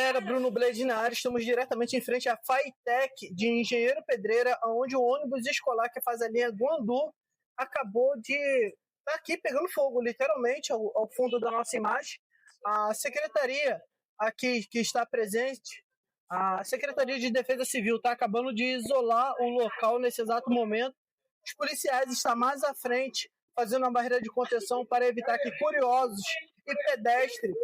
galera, Bruno Blade na área, estamos diretamente em frente à FATEC de Engenheiro Pedreira, onde o ônibus escolar que faz a linha Guandu acabou de estar aqui pegando fogo, literalmente, ao fundo da nossa imagem. A secretaria aqui que está presente, a Secretaria de Defesa Civil está acabando de isolar o local nesse exato momento. Os policiais estão mais à frente, fazendo uma barreira de contenção para evitar que curiosos e pedestres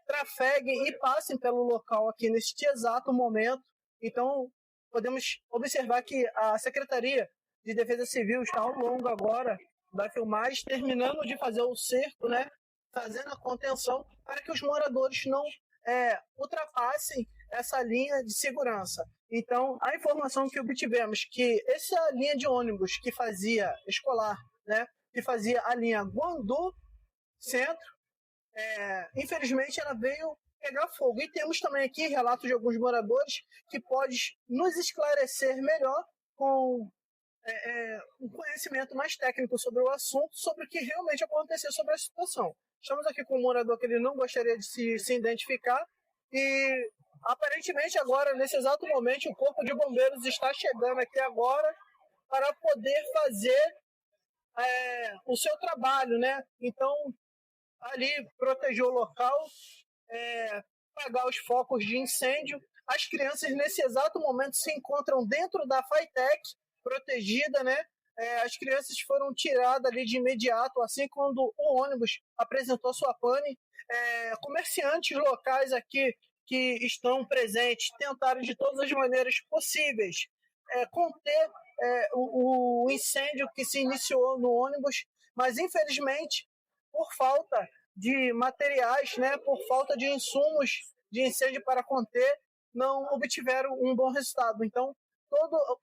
trafeguem e passem pelo local aqui neste exato momento. Então, podemos observar que a Secretaria de Defesa Civil está ao longo agora da filmagem, terminando de fazer o cerco, né? Fazendo a contenção para que os moradores não ultrapassem essa linha de segurança. Então, a informação que obtivemos que essa linha de ônibus que fazia escolar, né, que fazia a linha Guandu Centro, infelizmente ela veio pegar fogo. E temos também aqui relatos de alguns moradores que podem nos esclarecer melhor com um conhecimento mais técnico sobre o assunto, sobre o que realmente aconteceu sobre a situação. Estamos aqui com um morador que ele não gostaria de se identificar e aparentemente agora, nesse exato momento, o Corpo de Bombeiros está chegando aqui agora para poder fazer o seu trabalho, né? Então, ali proteger o local, apagar os focos de incêndio. As crianças, nesse exato momento, se encontram dentro da FATEC, protegida, né? As crianças foram tiradas ali de imediato, assim quando o ônibus apresentou sua pane. Comerciantes locais aqui que estão presentes tentaram de todas as maneiras possíveis conter o incêndio que se iniciou no ônibus, mas infelizmente, por falta de materiais, né, por falta de insumos de incêndio para conter, não obtiveram um bom resultado. Então, todo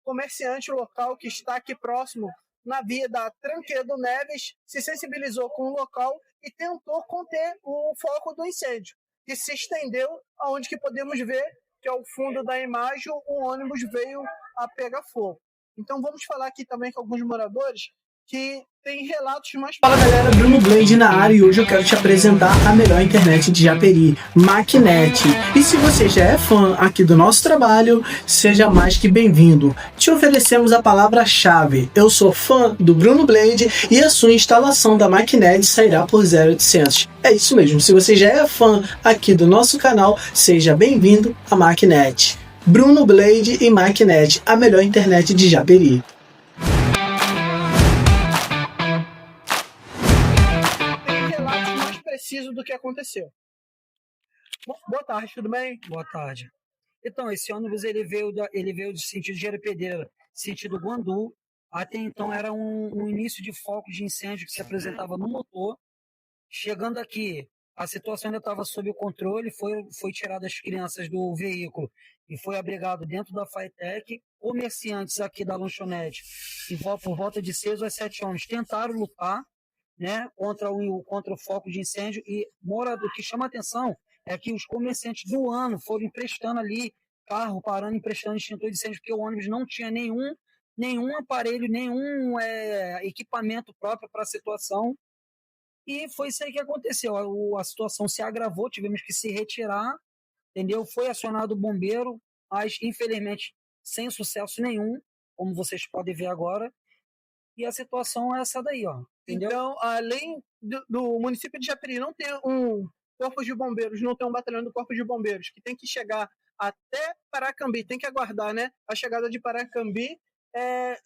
comerciante local que está aqui próximo na via da Tranquedo Neves se sensibilizou com o local e tentou conter o foco do incêndio, que se estendeu aonde que podemos ver que ao fundo da imagem o ônibus veio a pegar fogo. Então vamos falar aqui também com alguns moradores que tem relatos mais... Fala galera, Bruno Blade na área e hoje eu quero te apresentar a melhor internet de Japeri, MacNet. E se você já é fã aqui do nosso trabalho, seja mais que bem-vindo. Te oferecemos a palavra-chave, eu sou fã do Bruno Blade e a sua instalação da MacNet sairá por 0800. É isso mesmo, se você já é fã aqui do nosso canal, seja bem-vindo a MacNet. Bruno Blade e MacNet, a melhor internet de Japeri. Preciso do que aconteceu. Boa tarde, tudo bem? Boa tarde. Então, esse ônibus ele veio de sentido Engenheiro Pedreira, sentido Guandu. Até então era um início de foco de incêndio que se apresentava no motor. Chegando aqui, a situação ainda estava sob o controle, foi tirada as crianças do veículo e foi abrigado dentro da FATEC. Comerciantes aqui da lanchonete, por volta de 6 a 7 homens, tentaram lutar, né, contra o foco de incêndio, e o que chama a atenção é que os comerciantes do ano foram emprestando ali carro, parando, emprestando extintor de incêndio, porque o ônibus não tinha nenhum aparelho, nenhum equipamento próprio para a situação, e foi isso aí que aconteceu. A situação se agravou, tivemos que se retirar, entendeu? Foi acionado o bombeiro, mas infelizmente sem sucesso nenhum, como vocês podem ver agora, e a situação é essa daí, ó. Entendeu? Então, além do município de Japeri não ter um corpo de bombeiros, não ter um batalhão do corpo de bombeiros, que tem que chegar até Paracambi, tem que aguardar, né, a chegada de Paracambi,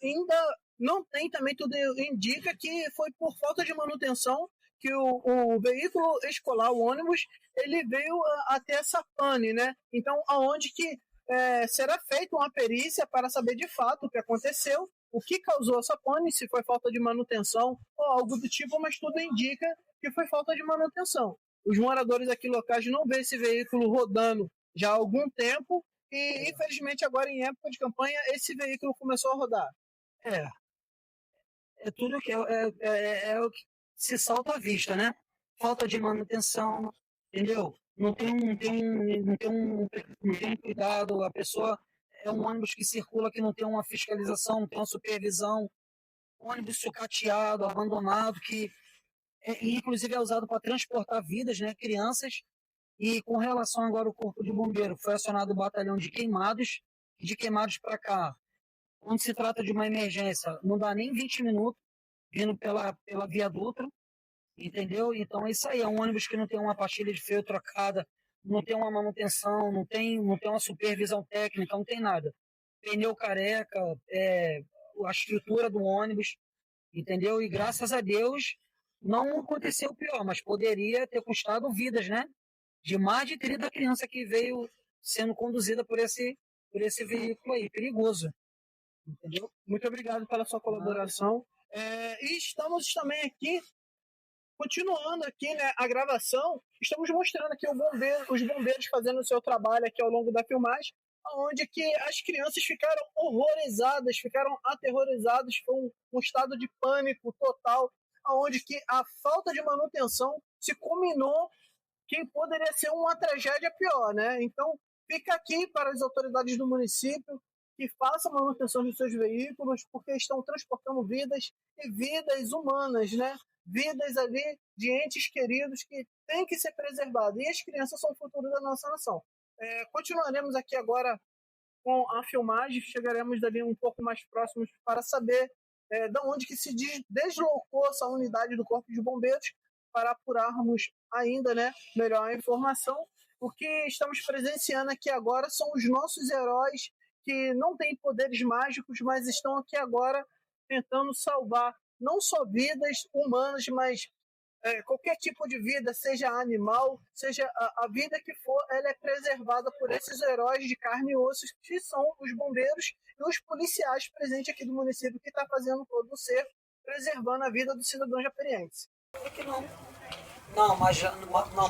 ainda não tem também, tudo indica que foi por falta de manutenção que o veículo escolar, o ônibus, ele veio até essa pane, né? Então, aonde que será feita uma perícia para saber de fato o que aconteceu, o que causou essa pane, se foi falta de manutenção ou algo do tipo, mas tudo indica que foi falta de manutenção. Os moradores aqui locais não vêem esse veículo rodando já há algum tempo e, infelizmente, agora em época de campanha, esse veículo começou a rodar. É tudo que é o que se salta à vista, né? Falta de manutenção, entendeu? Não tem um cuidado, a pessoa... É um ônibus que circula, que não tem uma fiscalização, não tem uma supervisão. Ônibus sucateado, abandonado, que inclusive é usado para transportar vidas, né, crianças. E com relação agora ao Corpo de Bombeiro, foi acionado o batalhão de queimados para cá. Quando se trata de uma emergência, não dá nem 20 minutos vindo pela via Dutra, entendeu? Então é isso aí, é um ônibus que não tem uma pastilha de freio trocada, não tem uma manutenção, não tem uma supervisão técnica, não tem nada. Pneu careca, a estrutura do ônibus, entendeu? E graças a Deus não aconteceu o pior, mas poderia ter custado vidas, né? De mais de 30 crianças que veio sendo conduzida por esse veículo aí, perigoso. Entendeu? Muito obrigado pela sua colaboração. E estamos também aqui, continuando aqui, né, a gravação, estamos mostrando aqui os bombeiros fazendo o seu trabalho aqui ao longo da filmagem, onde que as crianças ficaram horrorizadas, ficaram aterrorizadas, foi um estado de pânico total, onde que a falta de manutenção se combinou que poderia ser uma tragédia pior, né? Então, fica aqui para as autoridades do município que façam manutenção dos seus veículos, porque estão transportando vidas e vidas humanas, né? Vidas ali de entes queridos que têm que ser preservados. E as crianças são o futuro da nossa nação. Continuaremos aqui agora com a filmagem, chegaremos dali um pouco mais próximos para saber de onde que se deslocou essa unidade do Corpo de Bombeiros, para apurarmos ainda, né, melhor a informação. O que estamos presenciando aqui agora são os nossos heróis que não têm poderes mágicos, mas estão aqui agora tentando salvar não só vidas humanas, mas qualquer tipo de vida, seja animal, seja a vida que for, ela é preservada por esses heróis de carne e osso, que são os bombeiros e os policiais presentes aqui do município, que está fazendo todo o cerco, preservando a vida do cidadão japeriense.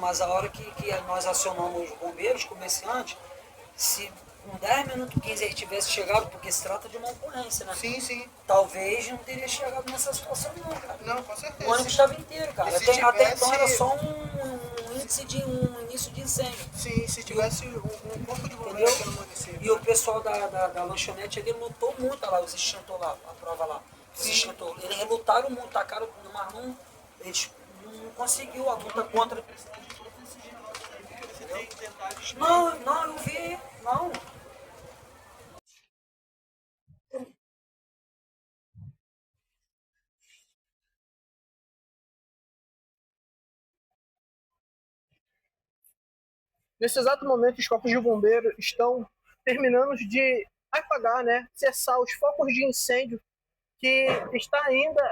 Mas a hora que nós acionamos os bombeiros, comerciantes, se com 10 minutos, 15 ele tivesse chegado, porque se trata de uma ocorrência, né? Sim, sim. Talvez não teria chegado nessa situação não, cara. Não, com certeza. O ônibus estava inteiro, cara. Até então era só um início de incêndio. Sim, se tivesse um corpo de bombeiro aqui no município. E o pessoal da lanchonete ali lutou muito lá, os extintores lá, a prova lá. Os extintores. Eles relutaram muito, tacaram, mas eles não conseguiu a luta contra. Não, eu vi, não. Nesse exato momento, os corpos de bombeiro estão terminando de apagar, né, cessar os focos de incêndio que está ainda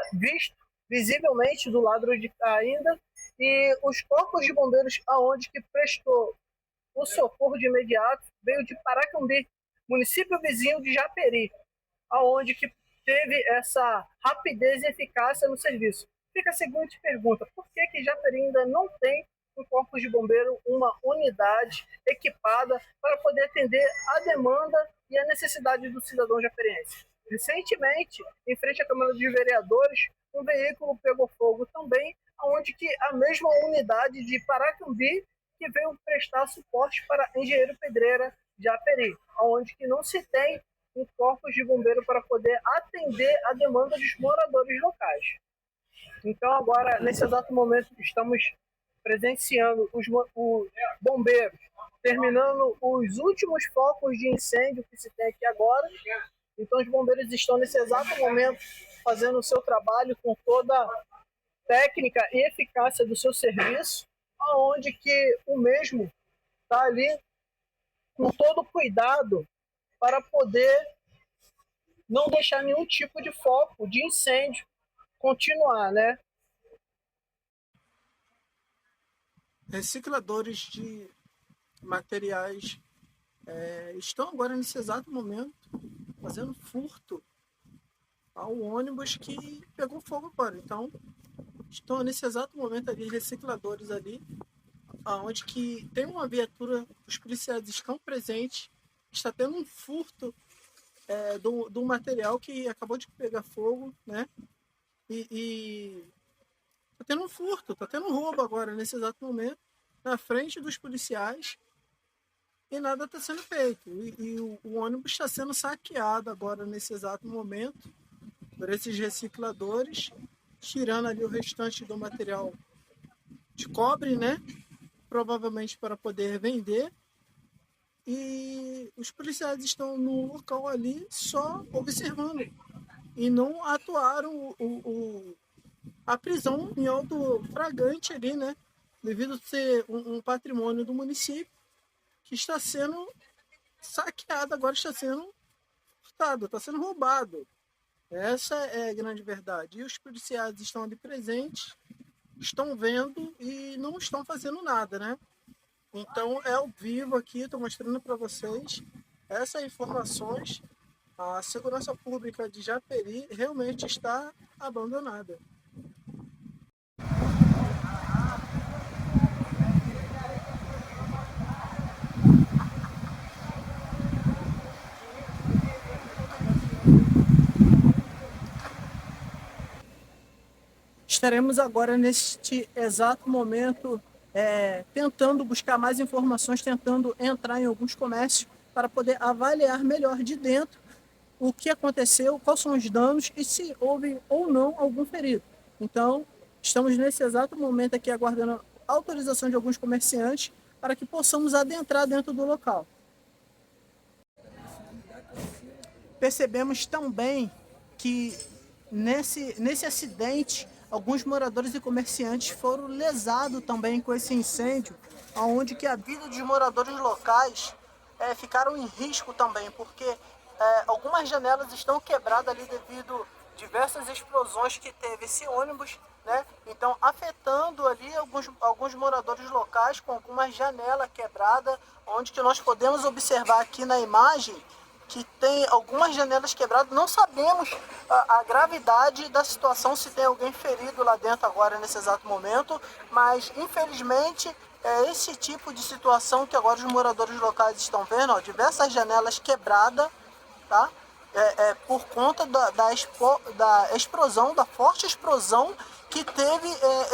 visivelmente do lado de cá ainda, e os corpos de bombeiros aonde que prestou o socorro de imediato veio de Paracambi, município vizinho de Japeri, aonde que teve essa rapidez e eficácia no serviço. Fica a seguinte pergunta: por que Japeri ainda não tem um corpo de bombeiro, uma unidade equipada para poder atender a demanda e a necessidade do cidadão japeriense? Recentemente, em frente à Câmara dos Vereadores, um veículo pegou fogo também, onde que a mesma unidade de Paracambi que veio prestar suporte para Engenheiro Pedreira de Japeri, onde que não se tem um corpo de bombeiro para poder atender a demanda dos moradores locais. Então agora, nesse exato momento, estamos presenciando os bombeiros terminando os últimos focos de incêndio que se tem aqui agora. Então os bombeiros estão nesse exato momento fazendo o seu trabalho com toda a técnica e eficácia do seu serviço, onde que o mesmo está ali com todo o cuidado para poder não deixar nenhum tipo de foco de incêndio continuar, né? Recicladores de materiais estão agora nesse exato momento fazendo furto ao ônibus que pegou fogo agora. Então, estão nesse exato momento ali, recicladores ali, onde que tem uma viatura, os policiais estão presentes, está tendo um furto do material que acabou de pegar fogo, né? E tá tendo um furto, tá tendo um roubo agora, nesse exato momento, na frente dos policiais, e nada está sendo feito. E o ônibus está sendo saqueado agora, nesse exato momento, por esses recicladores, tirando ali o restante do material de cobre, né? provavelmente para poder vender. E os policiais estão no local ali só observando e não atuaram a prisão em auto flagrante ali, né? Devido a ser um patrimônio do município que está sendo saqueado, agora está sendo furtado, está sendo roubado. Essa é a grande verdade. E os policiais estão ali presentes, estão vendo e não estão fazendo nada, né? Então é ao vivo aqui, estou mostrando para vocês essas informações. A segurança pública de Japeri realmente está abandonada. Estaremos agora neste exato momento tentando buscar mais informações, tentando entrar em alguns comércios para poder avaliar melhor de dentro o que aconteceu, quais são os danos e se houve ou não algum ferido. Então, estamos nesse exato momento aqui aguardando a autorização de alguns comerciantes para que possamos adentrar dentro do local. Percebemos também que nesse acidente, alguns moradores e comerciantes foram lesados também com esse incêndio, onde que a vida dos moradores locais ficaram em risco também, porque algumas janelas estão quebradas ali devido a diversas explosões que teve esse ônibus, né? Então afetando ali alguns moradores locais com algumas janelas quebradas, onde que nós podemos observar aqui na imagem que tem algumas janelas quebradas. Não sabemos a gravidade da situação, se tem alguém ferido lá dentro agora nesse exato momento, mas infelizmente é esse tipo de situação que agora os moradores locais estão vendo, ó, diversas janelas quebradas, tá? Por conta da explosão, da forte explosão que teve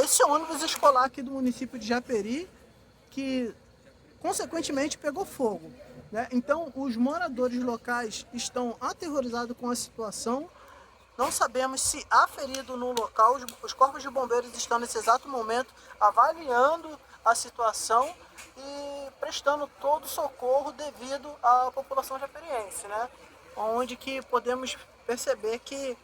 esse ônibus escolar aqui do município de Japeri, que consequentemente pegou fogo, né? Então os moradores locais estão aterrorizados com a situação. Não sabemos se há ferido no local. Os corpos de bombeiros estão nesse exato momento avaliando a situação e prestando todo o socorro devido à população japeriense, né? Onde que podemos perceber que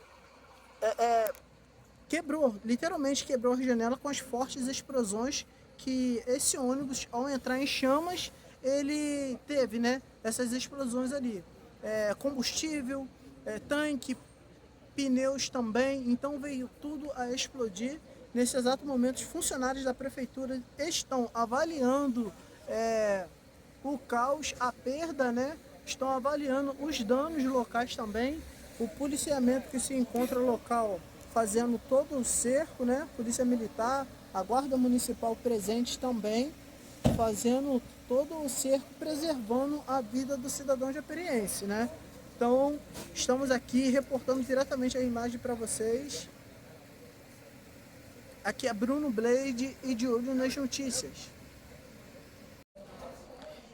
literalmente quebrou a janela com as fortes explosões que esse ônibus, ao entrar em chamas, ele teve, né? Essas explosões ali. Combustível, tanque, pneus também, então veio tudo a explodir. Nesse exato momento, os funcionários da prefeitura estão avaliando o caos, a perda, né? Estão avaliando os danos locais também. O policiamento que se encontra no local fazendo todo o cerco, né? Polícia Militar, a Guarda Municipal presente também, fazendo todo o cerco, preservando a vida do cidadão japeriense, né? Então, estamos aqui reportando diretamente a imagem para vocês. Aqui é Bruno Blade e de olho nas notícias.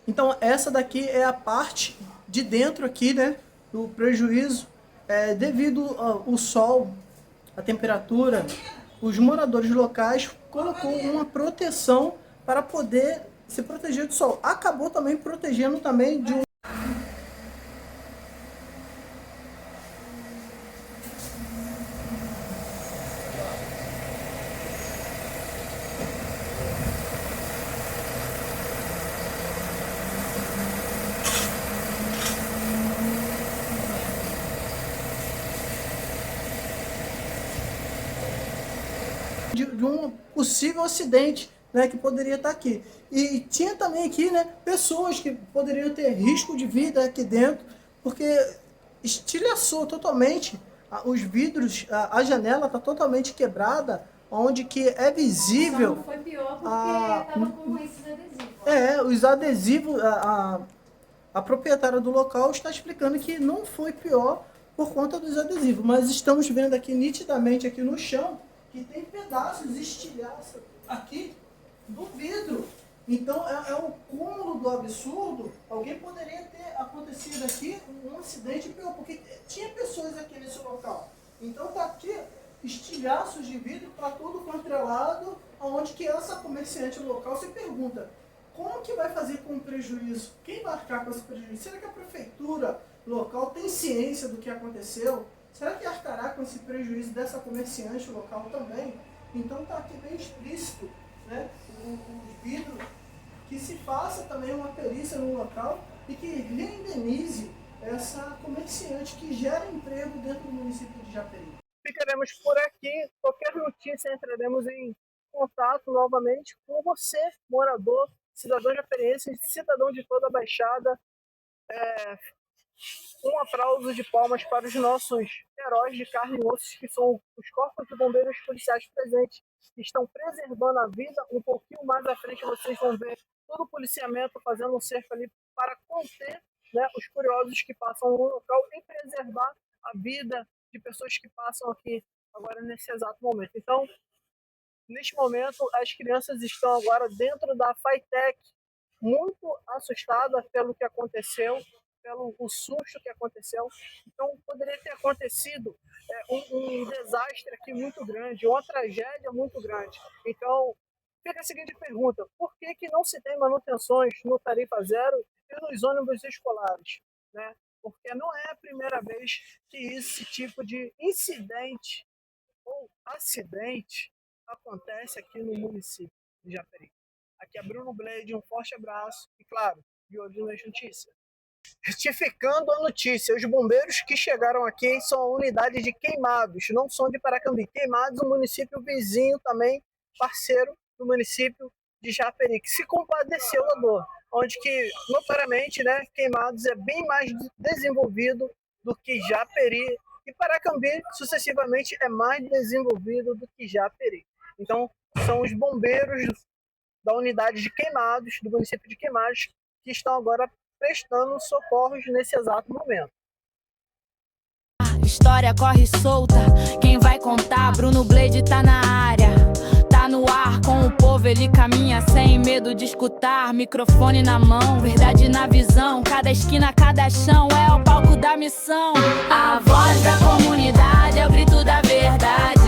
Então, essa daqui é a parte de dentro aqui, né, do prejuízo. Devido ao sol, a temperatura, os moradores locais colocou uma proteção para poder se proteger do sol. Acabou também protegendo também de um possível acidente, né, que poderia estar aqui. E tinha também aqui, né, pessoas que poderiam ter risco de vida aqui dentro, porque estilhaçou totalmente os vidros, a janela está totalmente quebrada, onde que é visível... Só não foi pior porque estava com esses adesivos. Os adesivos, a proprietária do local está explicando que não foi pior por conta dos adesivos, mas estamos vendo aqui nitidamente aqui no chão que tem pedaços estilhaços aqui do vidro. Então é o cúmulo do absurdo. Alguém poderia ter acontecido aqui um acidente pior, porque tinha pessoas aqui nesse local. Então tá aqui estilhaços de vidro para tudo quanto é lado, onde que essa comerciante local se pergunta, como que vai fazer com o prejuízo? Quem vai arcar com esse prejuízo? Será que a prefeitura local tem ciência do que aconteceu? Será que arcará com esse prejuízo dessa comerciante local também? Então está aqui bem explícito, né, os vidros, que se faça também uma perícia no local e que reindenize essa comerciante que gera emprego dentro do município de Japeri. Ficaremos por aqui. Qualquer notícia entraremos em contato novamente com você, morador, cidadão japeriense, cidadão de toda a Baixada. Um aplauso de palmas para os nossos heróis de carne e osso, que são os corpos de bombeiros policiais presentes, que estão preservando a vida. Um pouquinho mais à frente vocês vão ver todo o policiamento fazendo um cerco ali para conter, né, os curiosos que passam no local e preservar a vida de pessoas que passam aqui agora nesse exato momento. Então, neste momento, as crianças estão agora dentro da FATEC, muito assustadas pelo que aconteceu, pelo o susto que aconteceu. Então, poderia ter acontecido um desastre aqui muito grande, uma tragédia muito grande. Então, fica a seguinte pergunta: por que não se tem manutenções no Tarifa Zero e nos ônibus escolares, né? Porque não é a primeira vez que esse tipo de incidente ou acidente acontece aqui no município de Japeri. Aqui é Bruno Blade, um forte abraço e, claro, de olho nas notícias. Retificando a notícia, os bombeiros que chegaram aqui são a unidade de Queimados, não são de Paracambi. Queimados, um município vizinho também, parceiro do município de Japeri, que se compadeceu da dor, onde que, notoriamente, né, Queimados é bem mais desenvolvido do que Japeri, e Paracambi, sucessivamente, é mais desenvolvido do que Japeri. Então, são os bombeiros da unidade de Queimados, do município de Queimados, que estão agora prestando socorros nesse exato momento. História corre solta, quem vai contar? Bruno Blade tá na área, tá no ar com o povo, ele caminha sem medo de escutar. Microfone na mão, verdade na visão, cada esquina, cada chão é o palco da missão. A voz da comunidade é o grito da verdade.